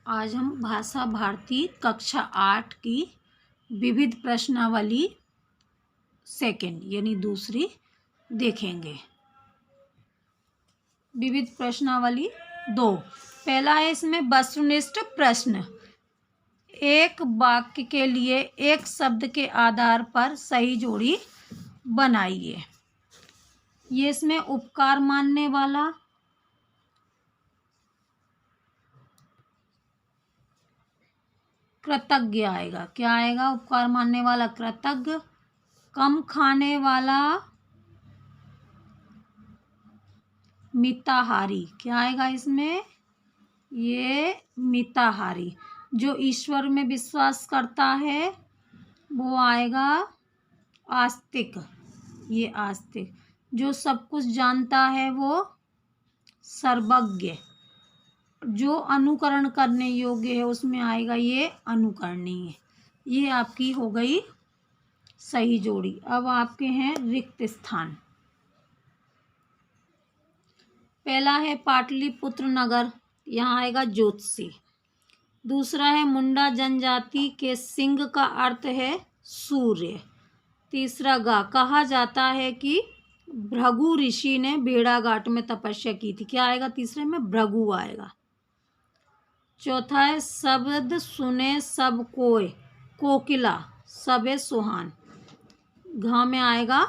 आज हम भाषा भारती कक्षा 8 की विविध प्रश्नावली सेकंड यानी दूसरी देखेंगे। विविध प्रश्नावली 2। पहला है इसमें वस्तुनिष्ठ प्रश्न। एक वाक्य के लिए एक शब्द के आधार पर सही जोड़ी बनाइए। ये इसमें उपकार मानने वाला, कृतज्ञ आएगा। क्या आएगा? उपकार मानने वाला कृतज्ञ। कम खाने वाला मिताहारी। क्या आएगा इसमें? ये मिताहारी। जो ईश्वर में विश्वास करता है वो आएगा आस्तिक। ये आस्तिक। जो सब कुछ जानता है वो सर्वज्ञ। जो अनुकरण करने योग्य है उसमें आएगा ये अनुकरणीय। ये आपकी हो गई सही जोड़ी। अब आपके हैं रिक्त स्थान। पहला है पाटलिपुत्र नगर, यहाँ आएगा ज्योतिषी। दूसरा है मुंडा जनजाति के सिंह का अर्थ है सूर्य। तीसरा गा, कहा जाता है कि भृगु ऋषि ने भेड़ाघाट में तपस्या की थी। क्या आएगा तीसरे में? भृगु आएगा। चौथा है शब्द सुने सब कोय, कोकिला सबे सुहान। घा में आएगा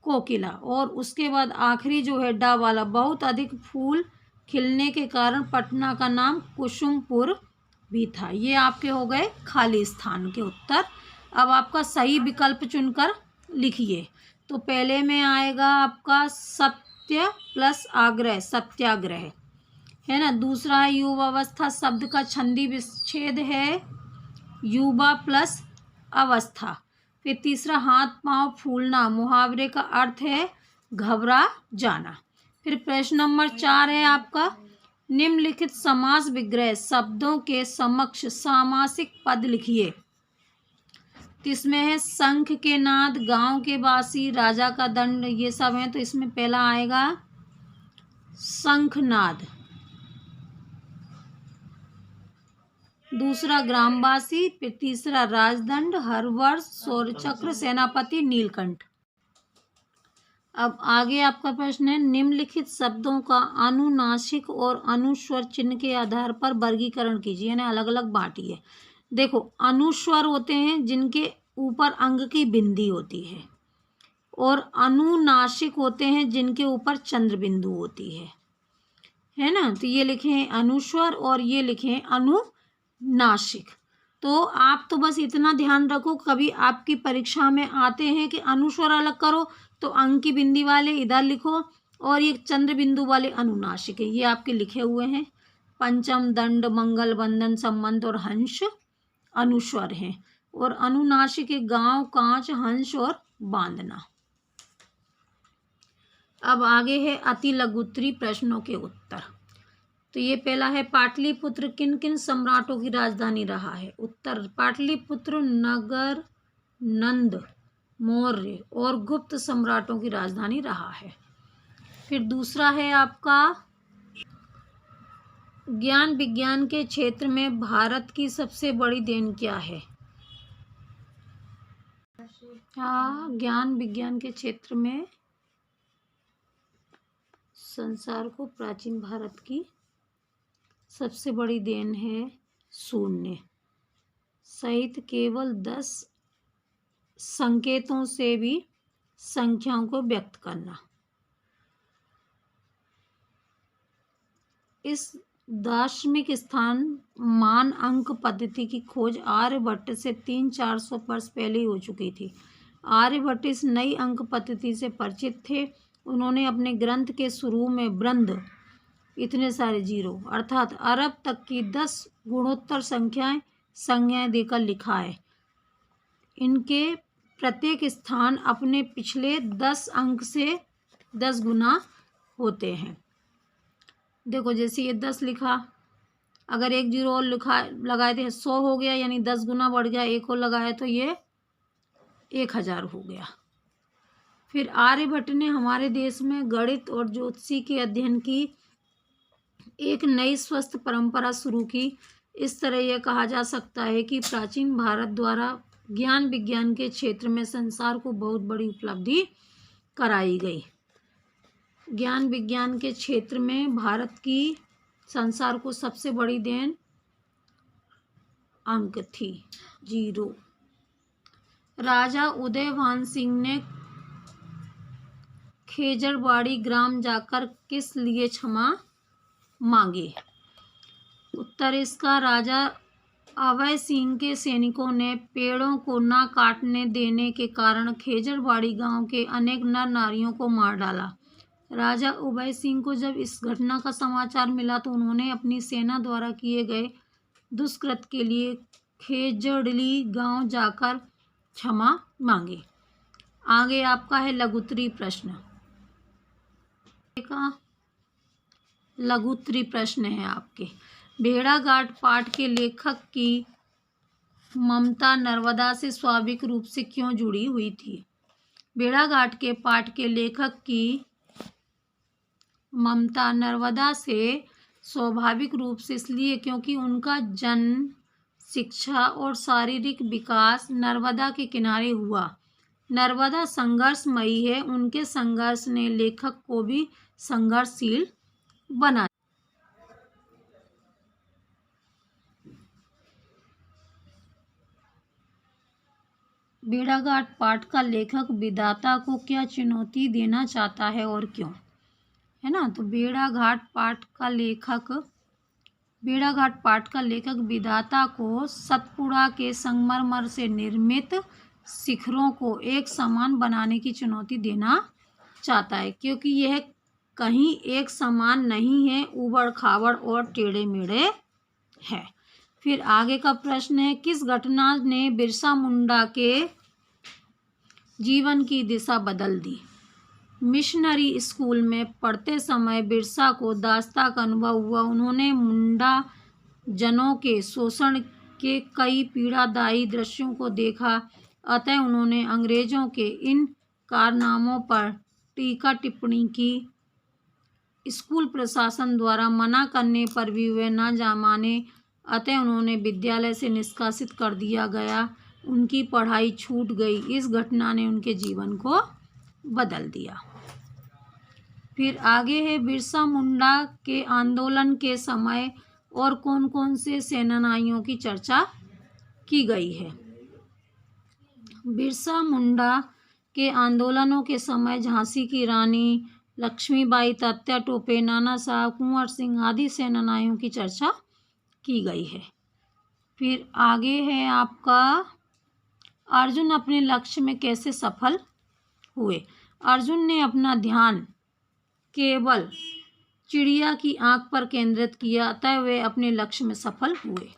कोकिला। और उसके बाद आखिरी जो है डा वाला, बहुत अधिक फूल खिलने के कारण पटना का नाम कुसुमपुर भी था। ये आपके हो गए खाली स्थान के उत्तर। अब आपका सही विकल्प चुनकर लिखिए। तो पहले में आएगा आपका सत्य प्लस आग्रह, सत्याग्रह है ना। दूसरा है युवावस्था, शब्द का छंदी विच्छेद है युवा प्लस अवस्था। फिर तीसरा हाथ पांव फूलना, मुहावरे का अर्थ है घबरा जाना। फिर प्रश्न नंबर 4 है आपका निम्नलिखित समास विग्रह शब्दों के समक्ष सामासिक पद लिखिए। तो इसमें है शंख के नाद, गांव के वासी, राजा का दंड, ये सब हैं। तो इसमें पहला आएगा शंखनाद। दूसरा ग्रामवासी। फिर तीसरा राजदंड, हर वर्ष, शौर्यचक्र, सेनापति, नीलकंठ। अब आगे आपका प्रश्न है निम्नलिखित शब्दों का अनुनासिक और अनुस्वर चिन्ह के आधार पर वर्गीकरण कीजिए, यानी अलग अलग बांटिए। देखो, अनुस्वर होते हैं जिनके ऊपर अंग की बिंदी होती है, और अनुनासिक होते हैं जिनके ऊपर चंद्र बिंदु होती है ना। तो ये लिखे हैं अनुस्वर और ये लिखे हैं अनुनासिक। तो आप तो बस इतना ध्यान रखो, कभी आपकी परीक्षा में आते हैं कि अनुस्वर अलग करो तो अंक की बिंदी वाले इधर लिखो और ये चंद्र बिंदु वाले अनुनासिक है। ये आपके लिखे हुए हैं। पंचम, दंड, मंगल, बंधन, संबंध और हंस अनुस्वर हैं, और अनुनासिक है गांव, कांच, हंस और बांधना। अब आगे है अति लघुत्तरी प्रश्नों के उत्तर। तो ये पहला है पाटलिपुत्र किन किन सम्राटों की राजधानी रहा है? उत्तर पाटलिपुत्र नगर नंद, मौर्य और गुप्त सम्राटों की राजधानी रहा है। फिर दूसरा है आपका ज्ञान विज्ञान के क्षेत्र में भारत की सबसे बड़ी देन क्या है? हाँ, ज्ञान विज्ञान के क्षेत्र में संसार को प्राचीन भारत की सबसे बड़ी देन है शून्य सहित केवल 10 संकेतों से भी संख्याओं को व्यक्त करना। इस दार्शनिक स्थान मान अंक पद्धति की खोज आर्यभट्ट से 300-400 वर्ष पहले ही हो चुकी थी। आर्यभट्ट इस नई अंक पद्धति से परिचित थे। उन्होंने अपने ग्रंथ के शुरू में बृंद, इतने सारे जीरो अर्थात अरब तक की 10 गुणोत्तर संज्ञाएं देकर लिखा है। इनके प्रत्येक स्थान अपने पिछले 10 अंक से 10 गुना होते हैं। देखो, जैसे ये 10 लिखा, अगर एक जीरो और लिखा लगाए थे 100 हो गया, यानी 10 गुना बढ़ गया। एक और लगाया तो ये 1000 हो गया। फिर आर्यभट्ट ने हमारे देश में गणित और ज्योतिषी के अध्ययन की एक नई स्वस्थ परंपरा शुरू की, इस तरह यह कहा जा सकता है कि प्राचीन भारत द्वारा ज्ञान विज्ञान के क्षेत्र में संसार को बहुत बड़ी उपलब्धि कराई गई। ज्ञान विज्ञान के क्षेत्र में भारत की संसार को सबसे बड़ी देन अंक थी 0। राजा उदयभान सिंह ने खेजड़बाड़ी ग्राम जाकर किस लिए क्षमा मांगी? उत्तर इसका राजा अभय सिंह के सैनिकों ने पेड़ों को न काटने देने के कारण खेजड़बाड़ी गांव के अनेक नर नारियों को मार डाला। राजा अभय सिंह को जब इस घटना का समाचार मिला तो उन्होंने अपनी सेना द्वारा किए गए दुष्कृत्य के लिए खेजड़ली गांव जाकर क्षमा मांगी। आगे आपका है लघुत्तरी प्रश्न का लघुत्तरी प्रश्न है आपके। भेड़ाघाट पाठ के लेखक की ममता नर्मदा से स्वाभाविक रूप से क्यों जुड़ी हुई थी? भेड़ाघाट के पाठ के लेखक की ममता नर्मदा से स्वाभाविक रूप से इसलिए क्योंकि उनका जन्म, शिक्षा और शारीरिक विकास नर्मदा के किनारे हुआ। नर्मदा संघर्षमयी है, उनके संघर्ष ने लेखक को भी संघर्षशील बना। भेड़ाघाट पाठ का लेखक विधाता को क्या चुनौती देना चाहता है और क्यों? है ना, तो भेड़ाघाट पाठ का लेखक विधाता को सतपुड़ा के संगमरमर से निर्मित शिखरों को एक समान बनाने की चुनौती देना चाहता है, क्योंकि यह कहीं एक समान नहीं है, ऊबड़ खाबड़ और टेढ़े मेढ़े है। फिर आगे का प्रश्न है, किस घटना ने बिरसा मुंडा के जीवन की दिशा बदल दी? मिशनरी स्कूल में पढ़ते समय बिरसा को दास्ता का अनुभव हुआ। उन्होंने मुंडा जनों के शोषण के कई पीड़ादायी दृश्यों को देखा, अतः उन्होंने अंग्रेजों के इन कारनामों पर टीका टिप्पणी की। स्कूल प्रशासन द्वारा मना करने पर भी वे न माने, अतः उन्होंने विद्यालय से निष्कासित कर दिया गया। उनकी पढ़ाई छूट गई। इस घटना ने उनके जीवन को बदल दिया। फिर आगे है, बिरसा मुंडा के आंदोलन के समय और कौन कौन से सेनानियों की चर्चा की गई है? बिरसा मुंडा के आंदोलनों के समय झांसी की रानी लक्ष्मीबाई, तात्या टोपे, नाना साहब, कुंवर सिंह आदि सेनानियों की चर्चा की गई है। फिर आगे है आपका, अर्जुन अपने लक्ष्य में कैसे सफल हुए? अर्जुन ने अपना ध्यान केवल चिड़िया की आंख पर केंद्रित किया, अतः वे अपने लक्ष्य में सफल हुए।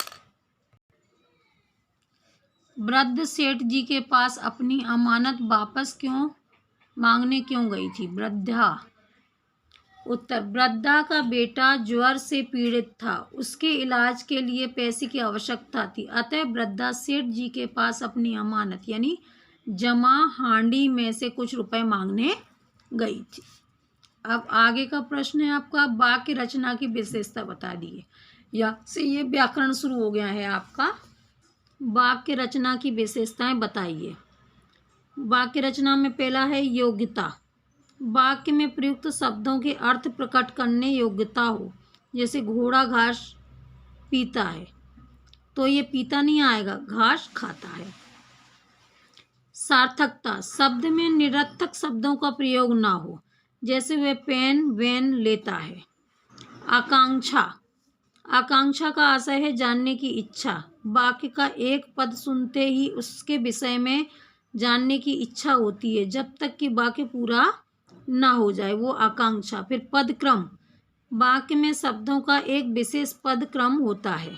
वृद्ध सेठ जी के पास अपनी अमानत वापस मांगने क्यों गई थी वृद्धा? उत्तर, वृद्धा का बेटा ज्वर से पीड़ित था, उसके इलाज के लिए पैसे की आवश्यकता थी, अतः वृद्धा सेठ जी के पास अपनी अमानत यानी जमा हांडी में से कुछ रुपए मांगने गई थी। अब आगे का प्रश्न है आपका, वाक्य रचना की विशेषता बता दिए। या से ये व्याकरण शुरू हो गया है आपका। वाक्य रचना की विशेषताएं बताइए। वाक्य रचना में पहला है योग्यता। वाक्य में प्रयुक्त शब्दों के अर्थ प्रकट करने योग्यता हो, जैसे घोड़ा घास पीता है, तो ये पीता नहीं आएगा, घास खाता है। सार्थकता, शब्द में निरर्थक शब्दों का प्रयोग ना हो, जैसे वह पेन वेन लेता है। आकांक्षा, आकांक्षा का आशय है जानने की इच्छा। वाक्य का एक पद सुनते ही उसके विषय में जानने की इच्छा होती है, जब तक कि वाक्य पूरा ना हो जाए, वो आकांक्षा। फिर पद क्रम, वाक्य में शब्दों का एक विशेष पद क्रम होता है।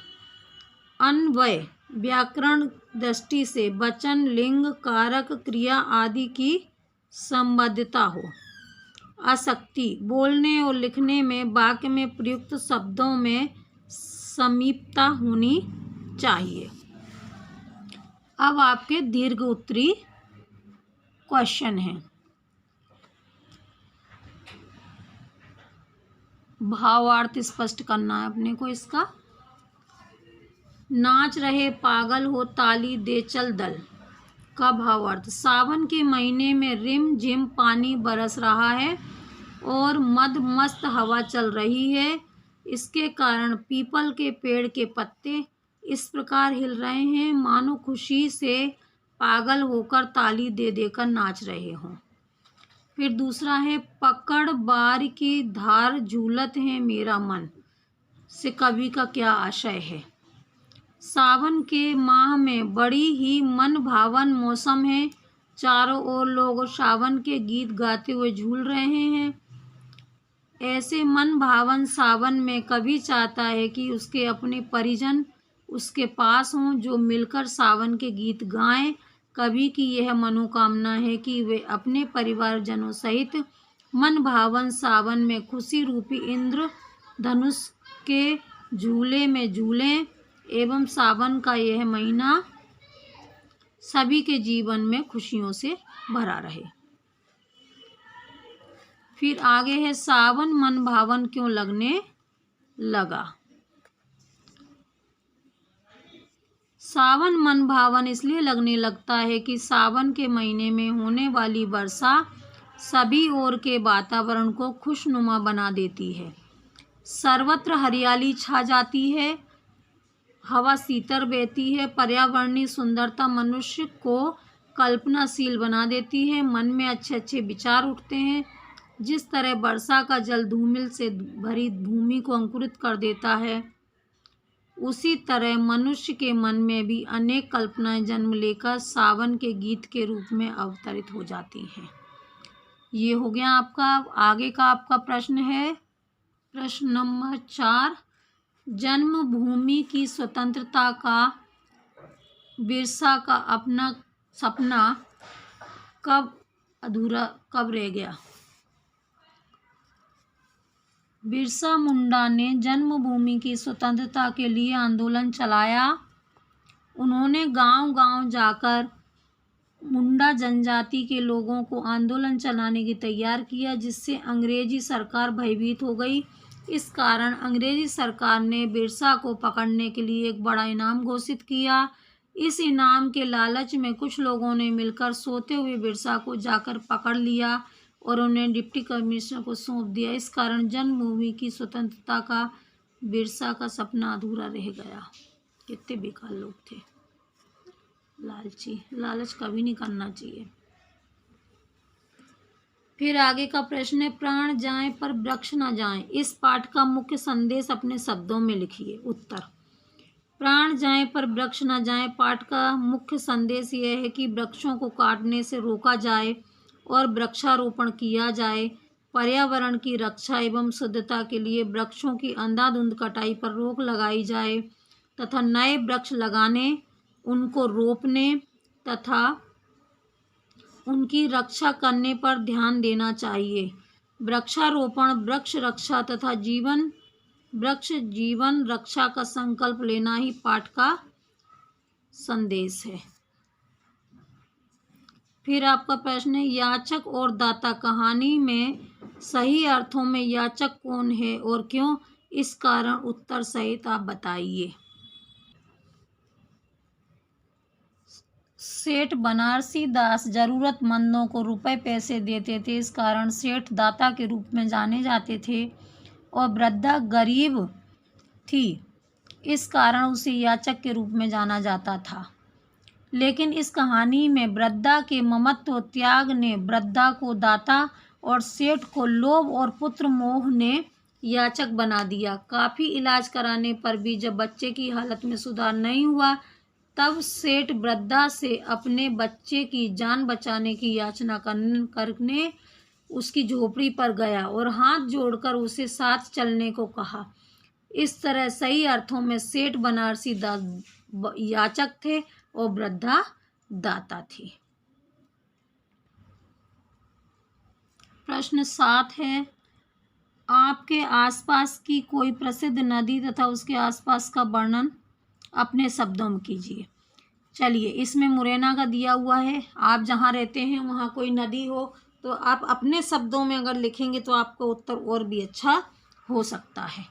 अन्वय, व्याकरण दृष्टि से वचन, लिंग, कारक, क्रिया आदि की संबद्धता हो। आसक्ति, बोलने और लिखने में वाक्य में प्रयुक्त शब्दों में समीपता होनी चाहिए। अब आपके दीर्घ उत्तरी क्वेश्चन हैं। भावार्थ स्पष्ट करना है अपने को इसका। नाच रहे पागल हो ताली दे चल दल का भावार्थ। सावन के महीने में रिम झिम पानी बरस रहा है और मद मस्त हवा चल रही है। इसके कारण पीपल के पेड़ के पत्ते इस प्रकार हिल रहे हैं मानो खुशी से पागल होकर ताली दे देकर नाच रहे हों। फिर दूसरा है पकड़ बार की धार झूलत है मेरा मन, से कवि का क्या आशय है। सावन के माह में बड़ी ही मन भावन मौसम है। चारों ओर लोग सावन के गीत गाते हुए झूल रहे हैं। ऐसे मन भावन सावन में कवि चाहता है कि उसके अपने परिजन उसके पास हों जो मिलकर सावन के गीत गाएं। कवि की यह मनोकामना है कि वे अपने परिवारजनों सहित मन भावन सावन में खुशी रूपी इंद्र धनुष के झूले में झूलें एवं सावन का यह महीना सभी के जीवन में खुशियों से भरा रहे। फिर आगे है सावन मन भावन क्यों लगने लगा। सावन मन भावन इसलिए लगने लगता है कि सावन के महीने में होने वाली वर्षा सभी ओर के वातावरण को खुशनुमा बना देती है। सर्वत्र हरियाली छा जाती है, हवा शीतल बहती है। पर्यावरणीय सुंदरता मनुष्य को कल्पनाशील बना देती है। मन में अच्छे अच्छे विचार उठते हैं। जिस तरह वर्षा का जल धूमिल से भरी भूमि को अंकुरित कर देता है, उसी तरह मनुष्य के मन में भी अनेक कल्पनाएं जन्म लेकर सावन के गीत के रूप में अवतरित हो जाती हैं। ये हो गया आपका। आगे का आपका प्रश्न है प्रश्न नंबर 4। जन्मभूमि की स्वतंत्रता का बिरसा का अपना सपना कब रह गया। बिरसा मुंडा ने जन्मभूमि की स्वतंत्रता के लिए आंदोलन चलाया। उन्होंने गांव-गांव जाकर मुंडा जनजाति के लोगों को आंदोलन चलाने की तैयार किया, जिससे अंग्रेजी सरकार भयभीत हो गई। इस कारण अंग्रेजी सरकार ने बिरसा को पकड़ने के लिए एक बड़ा इनाम घोषित किया। इस इनाम के लालच में कुछ लोगों ने मिलकर सोते हुए बिरसा को जाकर पकड़ लिया और उन्हें डिप्टी कमिश्नर को सौंप दिया। इस कारण जन्मभूमि की स्वतंत्रता का बिरसा का सपना अधूरा रह गया। कितने बेकार लोग थे, लालची। लालच कभी नहीं करना चाहिए। फिर आगे का प्रश्न है प्राण जाएं पर वृक्ष न जाएं। इस पाठ का मुख्य संदेश अपने शब्दों में लिखिए। उत्तर। प्राण जाएं पर वृक्ष न जाएं पाठ का मुख्य संदेश यह है कि वृक्षों को काटने से रोका जाए और वृक्षारोपण किया जाए। पर्यावरण की रक्षा एवं शुद्धता के लिए वृक्षों की अंधाधुंध कटाई पर रोक लगाई जाए तथा नए वृक्ष लगाने, उनको रोपने तथा उनकी रक्षा करने पर ध्यान देना चाहिए। वृक्षारोपण, वृक्ष रक्षा तथा वृक्ष जीवन रक्षा का संकल्प लेना ही पाठ का संदेश है। फिर आपका प्रश्न है याचक और दाता कहानी में सही अर्थों में याचक कौन है और क्यों, इस कारण उत्तर सहित आप बताइए। सेठ बनारसी दास जरूरतमंदों को रुपए पैसे देते थे, इस कारण सेठ दाता के रूप में जाने जाते थे। और वृद्धा गरीब थी, इस कारण उसे याचक के रूप में जाना जाता था। लेकिन इस कहानी में वृद्धा के ममत्व त्याग ने वृद्धा को दाता और सेठ को लोभ और पुत्र मोह ने याचक बना दिया। काफ़ी इलाज कराने पर भी जब बच्चे की हालत में सुधार नहीं हुआ, तब सेठ वृद्धा से अपने बच्चे की जान बचाने की याचना करने उसकी झोपड़ी पर गया और हाथ जोड़कर उसे साथ चलने को कहा। इस तरह सही अर्थों में सेठ बनारसी याचक थे और वृद्धा दाता थी। प्रश्न 7 है आपके आसपास की कोई प्रसिद्ध नदी तथा उसके आसपास का वर्णन अपने शब्दों में कीजिए। चलिए, इसमें मुरैना का दिया हुआ है। आप जहाँ रहते हैं वहाँ कोई नदी हो तो आप अपने शब्दों में अगर लिखेंगे तो आपका उत्तर और भी अच्छा हो सकता है।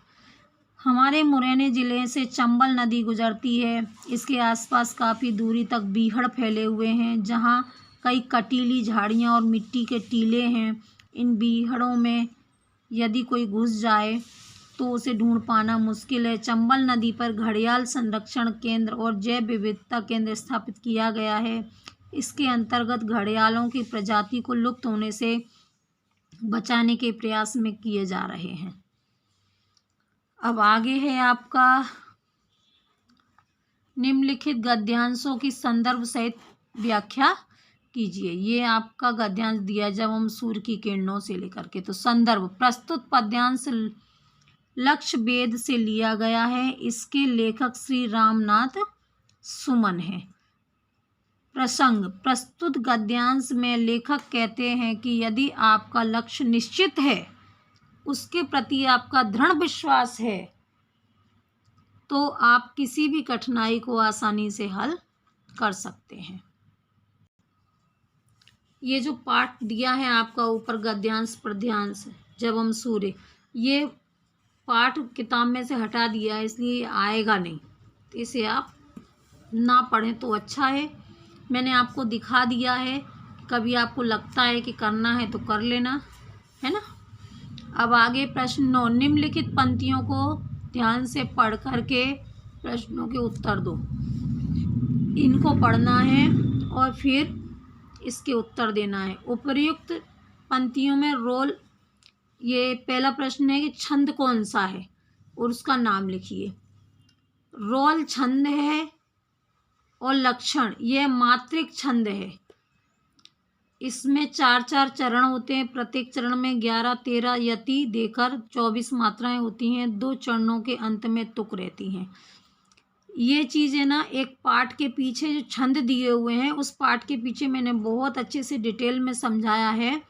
हमारे मुरैना ज़िले से चंबल नदी गुजरती है। इसके आसपास काफ़ी दूरी तक बीहड़ फैले हुए हैं, जहाँ कई कटीली झाड़ियाँ और मिट्टी के टीले हैं। इन बीहड़ों में यदि कोई घुस जाए तो उसे ढूंढ पाना मुश्किल है। चंबल नदी पर घड़ियाल संरक्षण केंद्र और जैव विविधता केंद्र स्थापित किया गया है। इसके अंतर्गत घड़ियालों की प्रजाति को लुप्त होने से बचाने के प्रयास में किए जा रहे हैं। अब आगे है आपका निम्नलिखित गद्यांशों की संदर्भ सहित व्याख्या कीजिए। ये आपका गद्यांश दिया जब हम सूर्य की किरणों से लेकर के। तो संदर्भ, प्रस्तुत पद्यांश लक्ष्य वेद से लिया गया है। इसके लेखक श्री रामनाथ सुमन है। प्रसंग, प्रस्तुत गद्यांश में लेखक कहते हैं कि यदि आपका लक्ष्य निश्चित है, उसके प्रति आपका दृढ़ विश्वास है, तो आप किसी भी कठिनाई को आसानी से हल कर सकते हैं। ये जो पाठ दिया है आपका ऊपर गद्यांश पद्यांश जब हम सूर्य, ये पाठ किताब में से हटा दिया है, इसलिए आएगा नहीं, तो इसे आप ना पढ़ें तो अच्छा है। मैंने आपको दिखा दिया है, कभी आपको लगता है कि करना है तो कर लेना, है ना। अब आगे प्रश्न 9, निम्नलिखित पंक्तियों को ध्यान से पढ़ करके प्रश्नों के उत्तर दो। इनको पढ़ना है और फिर इसके उत्तर देना है। उपर्युक्त पंक्तियों में रोल, ये पहला प्रश्न है कि छंद कौन सा है और उसका नाम लिखिए। रोल छंद है और लक्षण यह मात्रिक छंद है। इसमें 4-4 चरण होते हैं। प्रत्येक चरण में 11-13 यति देकर 24 मात्राएं होती हैं। 2 चरणों के अंत में तुक रहती हैं। ये चीज़ें ना एक पाठ के पीछे जो छंद दिए हुए हैं, उस पाठ के पीछे मैंने बहुत अच्छे से डिटेल में समझाया है।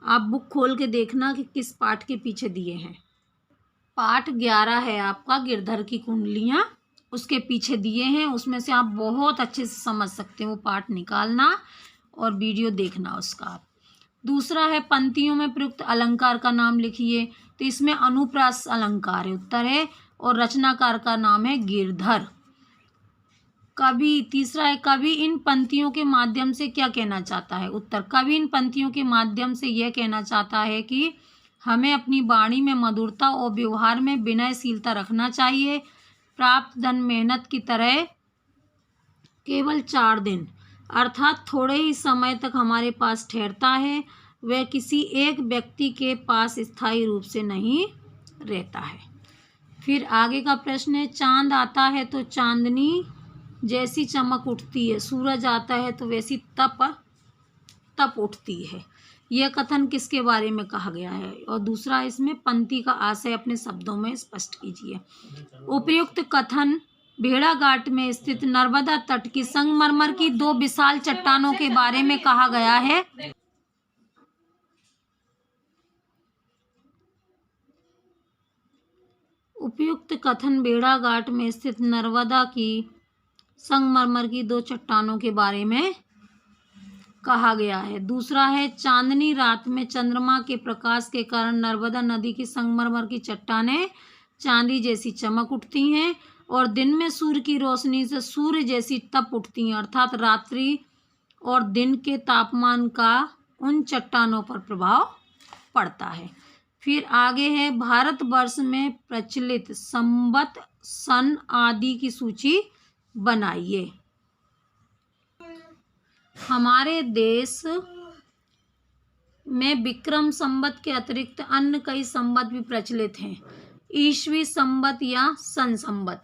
आप बुक खोल के देखना कि किस पाठ के पीछे दिए हैं। पाठ 11 है आपका गिरधर की कुंडलियाँ, उसके पीछे दिए हैं। उसमें से आप बहुत अच्छे से समझ सकते हो। पाठ निकालना और वीडियो देखना उसका। दूसरा है पंक्तियों में प्रयुक्त अलंकार का नाम लिखिए। तो इसमें अनुप्रास अलंकार है, उत्तर है, और रचनाकार का नाम है गिरधर। कवि, तीसरा है कवि इन पंक्तियों के माध्यम से क्या कहना चाहता है, उत्तर, कवि इन पंक्तियों के माध्यम से यह कहना चाहता है कि हमें अपनी वाणी में मधुरता और व्यवहार में विनयशीलता रखना चाहिए। प्राप्त धन मेहनत की तरह केवल 4 दिन अर्थात थोड़े ही समय तक हमारे पास ठहरता है, वह किसी एक व्यक्ति के पास स्थायी रूप से नहीं रहता है। फिर आगे का प्रश्न है, चांद आता है तो चांदनी जैसी चमक उठती है, सूरज आता है तो वैसी तप उठती है। यह कथन किसके बारे में कहा गया है। और दूसरा, इसमें पंक्ति का आशय अपने शब्दों में स्पष्ट कीजिए। उपयुक्त कथन भेड़ाघाट में स्थित नर्मदा तट की संगमरमर की 2 विशाल चट्टानों के बारे में कहा गया है। उपयुक्त कथन भेड़ाघाट में स्थित नर्मदा की संगमरमर की 2 चट्टानों के बारे में कहा गया है। दूसरा है, चांदनी रात में चंद्रमा के प्रकाश के कारण नर्मदा नदी की संगमरमर की चट्टानें चांदी जैसी चमक उठती हैं और दिन में सूर्य की रोशनी से सूर्य जैसी तप उठती हैं, अर्थात रात्रि और दिन के तापमान का उन चट्टानों पर प्रभाव पड़ता है। फिर आगे है, भारतवर्ष में प्रचलित संवत सन आदि की सूची बनाइए। हमारे देश में विक्रम संवत के अतिरिक्त अन्य कई संवत भी प्रचलित हैं। ईस्वी संवत या सन संवत।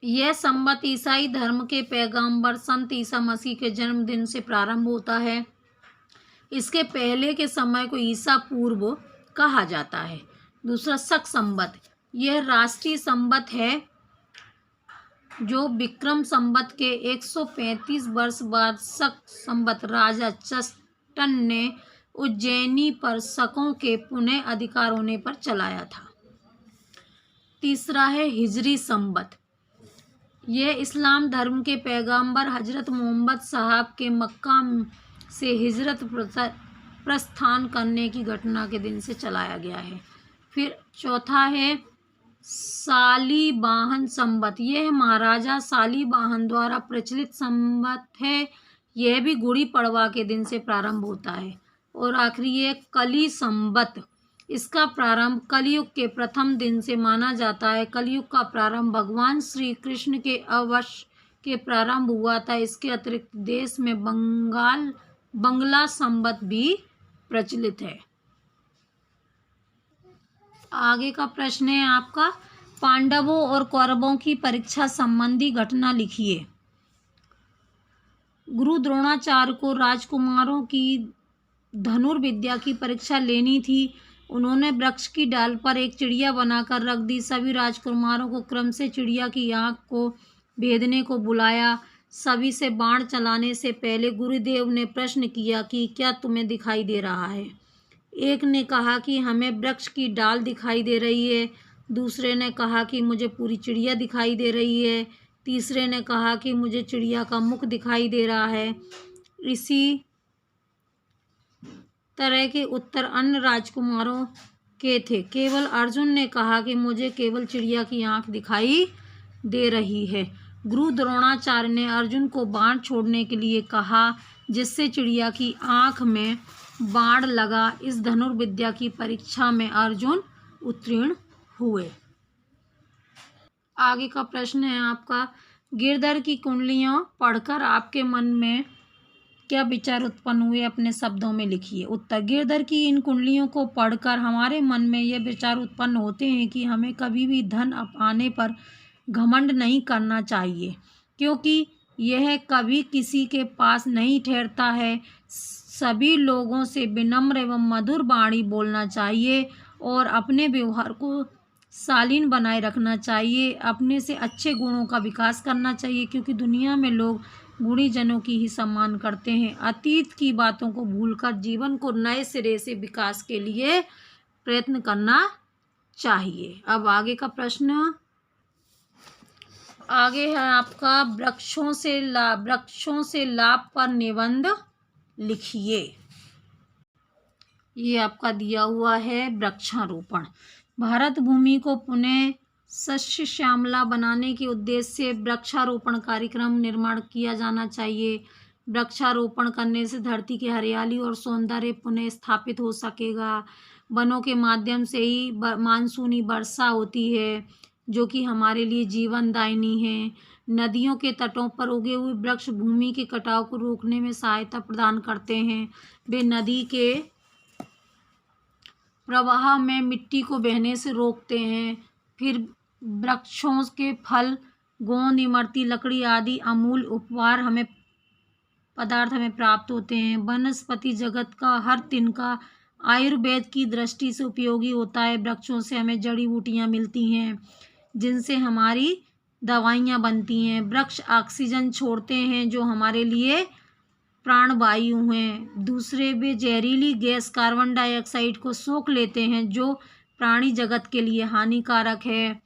यह संवत ईसाई धर्म के पैगंबर संत ईसा मसीह के जन्मदिन से प्रारंभ होता है। इसके पहले के समय को ईसा पूर्व कहा जाता है। दूसरा, शक संवत, यह राष्ट्रीय संवत है जो विक्रम संवत के 135 वर्ष बाद शक संवत राजा चस्टन ने उज्जैनी पर शकों के पुनः अधिकार होने पर चलाया था। तीसरा है हिजरी संवत, यह इस्लाम धर्म के पैगंबर हजरत मोहम्मद साहब के मक्का से हिजरत प्रस्थान करने की घटना के दिन से चलाया गया है। फिर चौथा है शालीवाहन संवत। यह महाराजा शालीवाहन द्वारा प्रचलित संवत है। यह भी गुड़ी पड़वा के दिन से प्रारंभ होता है। और आखिरी है कली संवत। इसका प्रारंभ कलयुग के प्रथम दिन से माना जाता है। कलयुग का प्रारंभ भगवान श्री कृष्ण के अवश्य के प्रारंभ हुआ था। इसके अतिरिक्त देश में बंगला संवत भी प्रचलित है। आगे का प्रश्न है आपका, पांडवों और कौरवों की परीक्षा संबंधी घटना लिखिए। गुरु द्रोणाचार्य को राजकुमारों की धनुर्विद्या की परीक्षा लेनी थी। उन्होंने वृक्ष की डाल पर एक चिड़िया बनाकर रख दी। सभी राजकुमारों को क्रम से चिड़िया की आँख को भेदने को बुलाया। सभी से बाण चलाने से पहले गुरुदेव ने प्रश्न किया कि क्या तुम्हें दिखाई दे रहा है। एक ने कहा कि हमें वृक्ष की डाल दिखाई दे रही है। दूसरे ने कहा कि मुझे पूरी चिड़िया दिखाई दे रही है। तीसरे ने कहा कि मुझे चिड़िया का मुख दिखाई दे रहा है। इसी तरह के उत्तर अन्य राजकुमारों के थे। केवल अर्जुन ने कहा कि मुझे केवल चिड़िया की आंख दिखाई दे रही है। गुरु द्रोणाचार्य ने अर्जुन को बाण छोड़ने के लिए कहा, जिससे चिड़िया की आंख में बाण लगा। इस धनुर्विद्या की परीक्षा में अर्जुन उत्तीर्ण हुए। आगे का प्रश्न है आपका, गिरधर की कुंडलियां पढ़कर आपके मन में क्या विचार उत्पन्न हुए, अपने शब्दों में लिखिए। उत्तर, गिरधर की इन कुंडलियों को पढ़कर हमारे मन में यह विचार उत्पन्न होते हैं कि हमें कभी भी धन आने पर घमंड नहीं करना चाहिए, क्योंकि यह कभी किसी के पास नहीं ठहरता है। सभी लोगों से विनम्र एवं मधुर वाणी बोलना चाहिए और अपने व्यवहार को शालीन बनाए रखना चाहिए। अपने से अच्छे गुणों का विकास करना चाहिए, क्योंकि दुनिया में लोग गुणीजनों की ही सम्मान करते हैं। अतीत की बातों को भूलकर जीवन को नए सिरे से विकास के लिए प्रयत्न करना चाहिए। अब आगे का प्रश्न आगे है आपका, वृक्षों से लाभ पर निबंध लिखिए। ये आपका दिया हुआ है वृक्षारोपण। भारत भूमि को पुनः सस्य श्यामला बनाने के उद्देश्य से वृक्षारोपण कार्यक्रम निर्माण किया जाना चाहिए। वृक्षारोपण करने से धरती की हरियाली और सौंदर्य पुनः स्थापित हो सकेगा। वनों के माध्यम से ही मानसूनी वर्षा होती है, जो कि हमारे लिए जीवनदायिनी है। नदियों के तटों पर उगे हुए वृक्ष भूमि के कटाव को रोकने में सहायता प्रदान करते हैं। वे नदी के प्रवाह में मिट्टी को बहने से रोकते हैं। फिर वृक्षों के फल, गोंद, इमरती, लकड़ी आदि अमूल्य उपहार हमें प्राप्त होते हैं। वनस्पति जगत का हर तिनका आयुर्वेद की दृष्टि से उपयोगी होता है। वृक्षों से हमें जड़ी बूटियां मिलती हैं, जिनसे हमारी दवाइयाँ बनती हैं। वृक्ष ऑक्सीजन छोड़ते हैं, जो हमारे लिए प्राणवायु हैं। दूसरे, वे जहरीली गैस कार्बन डाइऑक्साइड को सोख लेते हैं, जो प्राणी जगत के लिए हानिकारक है।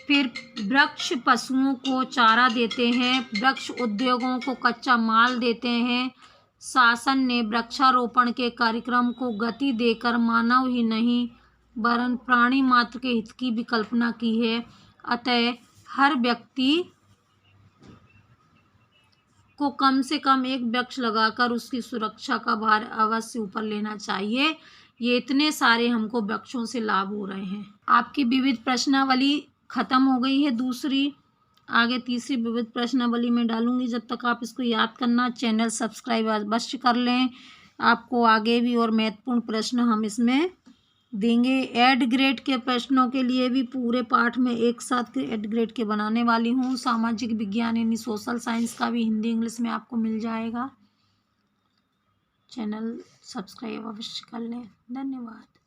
फिर वृक्ष पशुओं को चारा देते हैं। वृक्ष उद्योगों को कच्चा माल देते हैं। शासन ने वृक्षारोपण के कार्यक्रम को गति देकर मानव ही नहीं वरन प्राणी मात्र के हित की भी कल्पना की है। अतः हर व्यक्ति को कम से कम एक वृक्ष लगाकर उसकी सुरक्षा का भार अवश्य ऊपर लेना चाहिए। ये इतने सारे हमको वृक्षों से लाभ हो रहे हैं। आपकी विविध प्रश्नावली खत्म हो गई है। दूसरी आगे तीसरी विविध प्रश्नावली में डालूंगी। जब तक आप इसको याद करना, चैनल सब्सक्राइब अवश्य कर लें। आपको आगे भी और महत्वपूर्ण प्रश्न हम इसमें देंगे। एड ग्रेड के प्रश्नों के लिए भी पूरे पाठ में एक साथ एड ग्रेड के बनाने वाली हूँ। सामाजिक विज्ञान यानी सोशल साइंस का भी हिंदी इंग्लिश में आपको मिल जाएगा। चैनल सब्सक्राइब अवश्य कर लें। धन्यवाद।